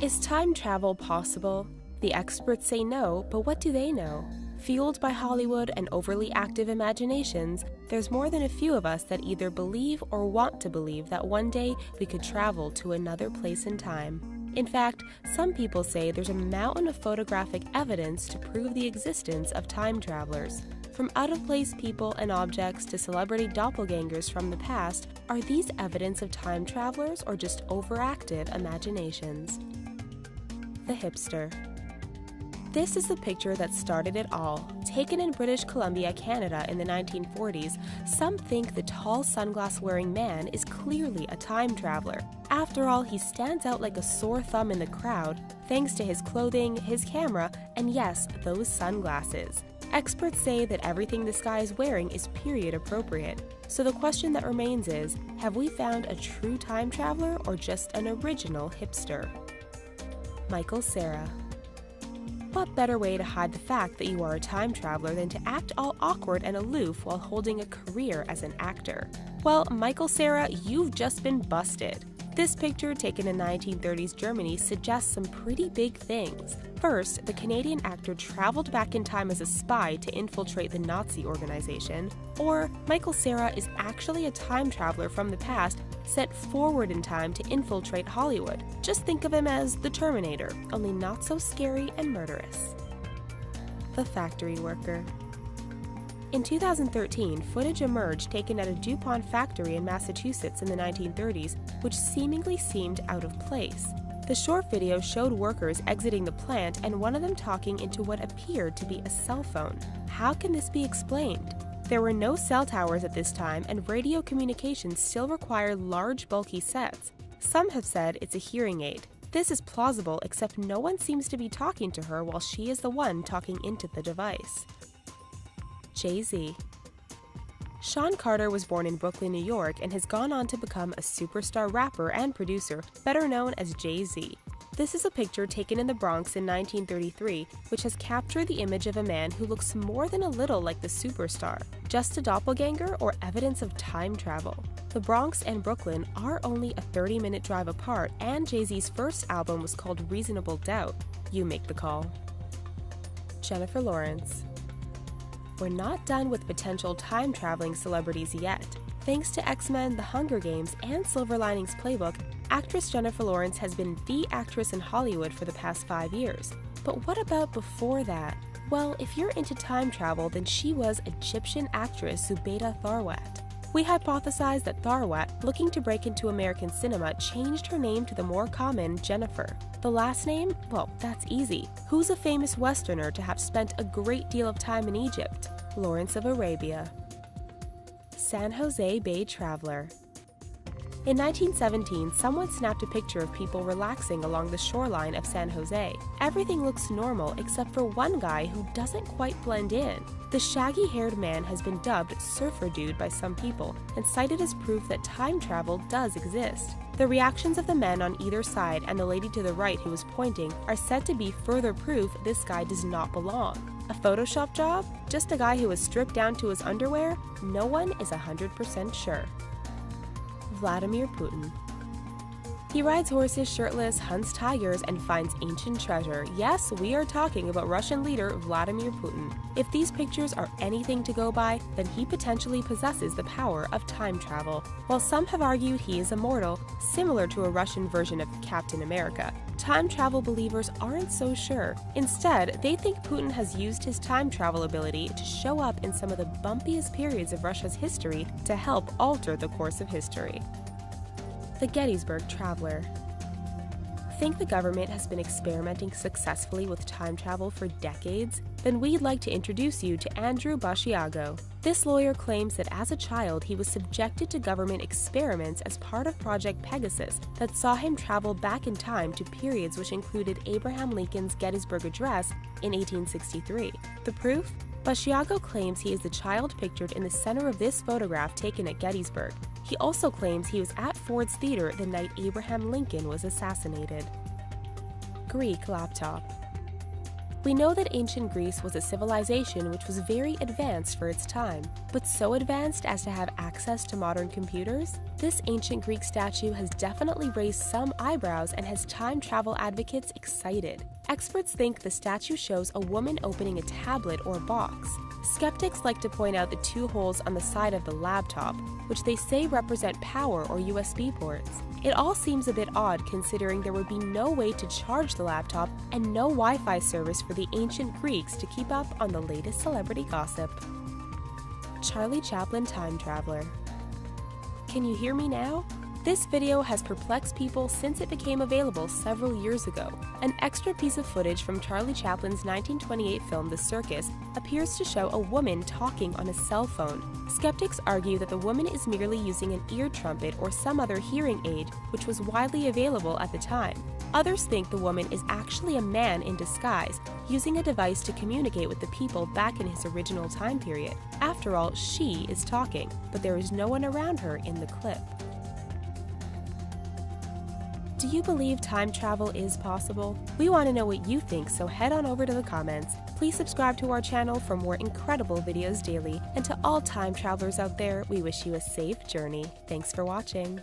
Is time travel possible? The experts say no, but what do they know? Fueled by Hollywood and overly active imaginations, there's more than a few of us that either believe or want to believe that one day we could travel to another place in time. In fact, some people say there's a mountain of photographic evidence to prove the existence of time travelers. From out-of-place people and objects to celebrity doppelgangers from the past, are these evidence of time travelers or just overactive imaginations? The hipster. This is the picture that started it all. Taken in British Columbia, Canada in the 1940s, some think the tall sunglass-wearing man is clearly a time traveler. After all, he stands out like a sore thumb in the crowd, thanks to his clothing, his camera, and yes, those sunglasses. Experts say that everything this guy is wearing is period appropriate. So the question that remains is, have we found a true time traveler or just an original hipster? Michael Cera. What better way to hide the fact that you are a time traveler than to act all awkward and aloof while holding a career as an actor? Well, Michael Cera, you've just been busted. This picture, taken in 1930s Germany, suggests some pretty big things. First, the Canadian actor traveled back in time as a spy to infiltrate the Nazi organization. Or, Michael Cera is actually a time traveler from the past sent forward in time to infiltrate Hollywood. Just think of him as the Terminator, only not so scary and murderous. The factory worker. In 2013, footage emerged taken at a DuPont factory in Massachusetts in the 1930s, which seemingly seemed out of place. The short video showed workers exiting the plant and one of them talking into what appeared to be a cell phone. How can this be explained? There were no cell towers at this time, and radio communications still require large, bulky sets. Some have said it's a hearing aid. This is plausible, except no one seems to be talking to her while she is the one talking into the device. Jay-Z. Sean Carter was born in Brooklyn, New York, and has gone on to become a superstar rapper and producer, better known as Jay-Z. This is a picture taken in the Bronx in 1933, which has captured the image of a man who looks more than a little like the superstar. Just a doppelganger or evidence of time travel? The Bronx and Brooklyn are only a 30-minute drive apart, and Jay-Z's first album was called Reasonable Doubt. You make the call. Jennifer Lawrence. We're not done with potential time-traveling celebrities yet. Thanks to X-Men, The Hunger Games, and Silver Linings Playbook, actress Jennifer Lawrence has been the actress in Hollywood for the past 5 years. But what about before that? Well, if you're into time travel, then she was Egyptian actress Zubeida Tharwat. We hypothesize that Tharwat, looking to break into American cinema, changed her name to the more common Jennifer. The last name? Well, that's easy. Who's a famous Westerner to have spent a great deal of time in Egypt? Lawrence of Arabia. San Jose Bay Traveler. In 1917, someone snapped a picture of people relaxing along the shoreline of San Jose. Everything looks normal except for one guy who doesn't quite blend in. The shaggy-haired man has been dubbed Surfer Dude by some people and cited as proof that time travel does exist. The reactions of the men on either side and the lady to the right who was pointing are said to be further proof this guy does not belong. A Photoshop job? Just a guy who was stripped down to his underwear? No one is 100% sure. Vladimir Putin. He rides horses shirtless, hunts tigers, and finds ancient treasure. Yes, we are talking about Russian leader Vladimir Putin. If these pictures are anything to go by, then he potentially possesses the power of time travel. While some have argued he is immortal, similar to a Russian version of Captain America, time travel believers aren't so sure. Instead, they think Putin has used his time travel ability to show up in some of the bumpiest periods of Russia's history to help alter the course of history. The Gettysburg Traveler. Think the government has been experimenting successfully with time travel for decades? Then we'd like to introduce you to Andrew Basiago. This lawyer claims that as a child he was subjected to government experiments as part of Project Pegasus that saw him travel back in time to periods which included Abraham Lincoln's Gettysburg Address in 1863. The proof? Basiago claims he is the child pictured in the center of this photograph taken at Gettysburg. He also claims he was at Ford's Theater the night Abraham Lincoln was assassinated. Greek laptop. We know that ancient Greece was a civilization which was very advanced for its time, but so advanced as to have access to modern computers? This ancient Greek statue has definitely raised some eyebrows and has time travel advocates excited. Experts think the statue shows a woman opening a tablet or box. Skeptics like to point out the two holes on the side of the laptop, which they say represent power or USB ports. It all seems a bit odd considering there would be no way to charge the laptop and no Wi-Fi service for the ancient Greeks to keep up on the latest celebrity gossip. Charlie Chaplin Time Traveler. Can you hear me now? This video has perplexed people since it became available several years ago. An extra piece of footage from Charlie Chaplin's 1928 film The Circus appears to show a woman talking on a cell phone. Skeptics argue that the woman is merely using an ear trumpet or some other hearing aid, which was widely available at the time. Others think the woman is actually a man in disguise, using a device to communicate with the people back in his original time period. After all, she is talking, but there is no one around her in the clip. Do you believe time travel is possible? We want to know what you think, so head on over to the comments. Please subscribe to our channel for more incredible videos daily. And to all time travelers out there, we wish you a safe journey. Thanks for watching.